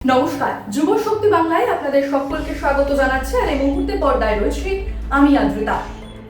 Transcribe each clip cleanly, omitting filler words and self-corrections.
নমস্কার, যুব শক্তি বাংলায় আপনাদের সকলকে স্বাগত জানাচ্ছি। আর এই মুহূর্তে পর্দায় রয়েছে আমি আদ্রিতা।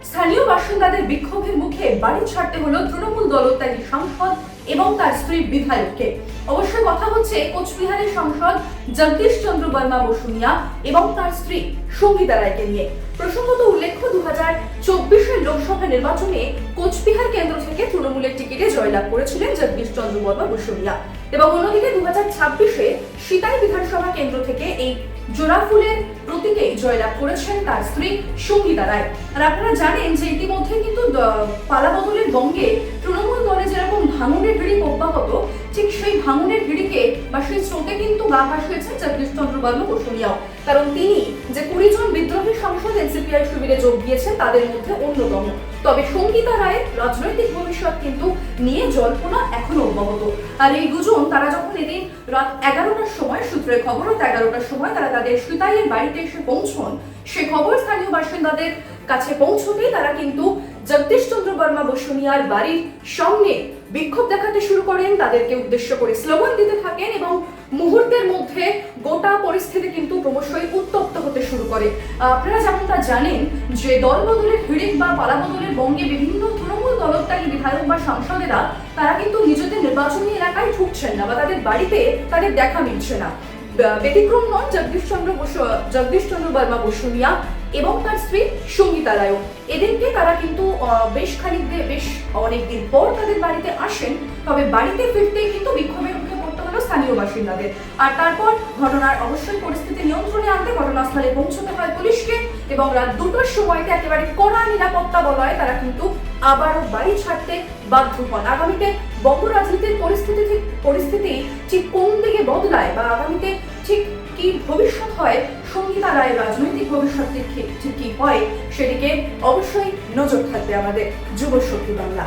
স্থানীয় বাসিন্দাদের বিক্ষোভের মুখে বাড়ি ছাড়তে হলো তৃণমূল দলত্যাগী সাংসদ এবং তার স্ত্রী বিধায়ককে। অবশ্যই কথা হচ্ছে কোচবিহারের সাংসদ জগদীশ চন্দ্র বর্মা বসুনিয়া এবং তার স্ত্রী সঙ্গীতা রায়কে নিয়ে। প্রসঙ্গত উল্লেখ্য, 2024 লোকসভা নির্বাচনে কোচবিহার কেন্দ্র থেকে তৃণমূলের টিকিটে জয়লাভ করেছিলেন জগদীশ চন্দ্র বর্মা বসুনিয়া এবং অন্যদিকে 2026 সিতাই বিধানসভা কেন্দ্র থেকে এই জোড়াফুলের প্রতীকে জয়লাভ করেছেন তার স্ত্রী সঙ্গীতা রায়। আর আপনারা জানেন যে ইতিমধ্যে কিন্তু পালাবদলের বঙ্গে তৃণমূল দলে যেরকম ভাঙনের হিড়িক অব্যাহত, ঠিক সেই ভাঙনের হিড়িকে বা সেই স্রোতে কিন্তু গা ভাসিয়েছেন জগদীশ চন্দ্র বর্মা বসুনিয়াও। কারণ তিনি যে 20 জন বিদ্রোহী সাংসদ এনসিপিআই শিবিরে যোগ দিয়েছেন তাদের মধ্যে অন্যতম। তবে সঙ্গীতা রায়ের রাজনৈতিক ভবিষ্যৎ কিন্তু নিয়ে জল্পনা এখনো অব্যাহত। আর এই দুজন তারা যখন এদিন রাত 11টার সময়, সূত্রের খবর রাত 11টার সময় তারা তাদের সিতাইয়ের বাড়িতে এসে পৌঁছন, সে খবর স্থানীয় বাসিন্দাদের কাছে পৌঁছতেই তারা কিন্তু জগদীশ চন্দ্র বর্মা বসুনিয়ার বাড়ির সামনে বিক্ষোভ দেখাতে শুরু করেন, তাদেরকে উদ্দেশ্য করে স্লোগান দিতে থাকেন এবং মুহূর্তের মধ্যে গোটা পরিস্থিতি কিন্তু ক্রমশই উত্তপ্ত হতে শুরু করে। আপনারা যেমনটা জানেন যে দল বদলের হিড়িক বা পালাবদলের বঙ্গে বিভিন্ন তৃণমূল দলত্যাগী বিধায়ক বা সাংসদেরা তারা কিন্তু নিজেদের নির্বাচনী এলাকায় ঢুকছেন না বা তাদের বাড়িতে তাদের দেখা মিলছে না। ব্যতিক্রম নন জগদীশ চন্দ্র বর্মা বসুনিয়া এবং তার স্ত্রী সঙ্গীতা রায়। এদিনকে তারা কিন্তু বেশ অনেকদিন পর তাদের বাড়িতে আসেন, তবে বাড়িতে ফিরতেই কিন্তু বিক্ষোভের মুখে পড়তে হলো স্থানীয় বাসিন্দাদের। আর তারপর ঘটনার অবশ্যই পরিস্থিতি নিয়ন্ত্রণে আনতে ঘটনাস্থলে পৌঁছতে হয় পুলিশকে এবং রাত 2টার সময়তে একেবারে কড়া নিরাপত্তা বলয়ে তারা কিন্তু আবারও বাড়ি ছাড়তে বাধ্য হন। আগামীতে বঙ্গ রাজনীতির পরিস্থিতি ঠিক কোন দিকে বদলায় বা আগামীতে ঠিক কি ভবিষ্যৎ হয়, সঙ্গীতা রায়ের রাজনৈতিক ভবিষ্যৎ ঠিক কি হয়, সেদিকে অবশ্যই নজর থাকবে আমাদের যুব শক্তি বাংলা।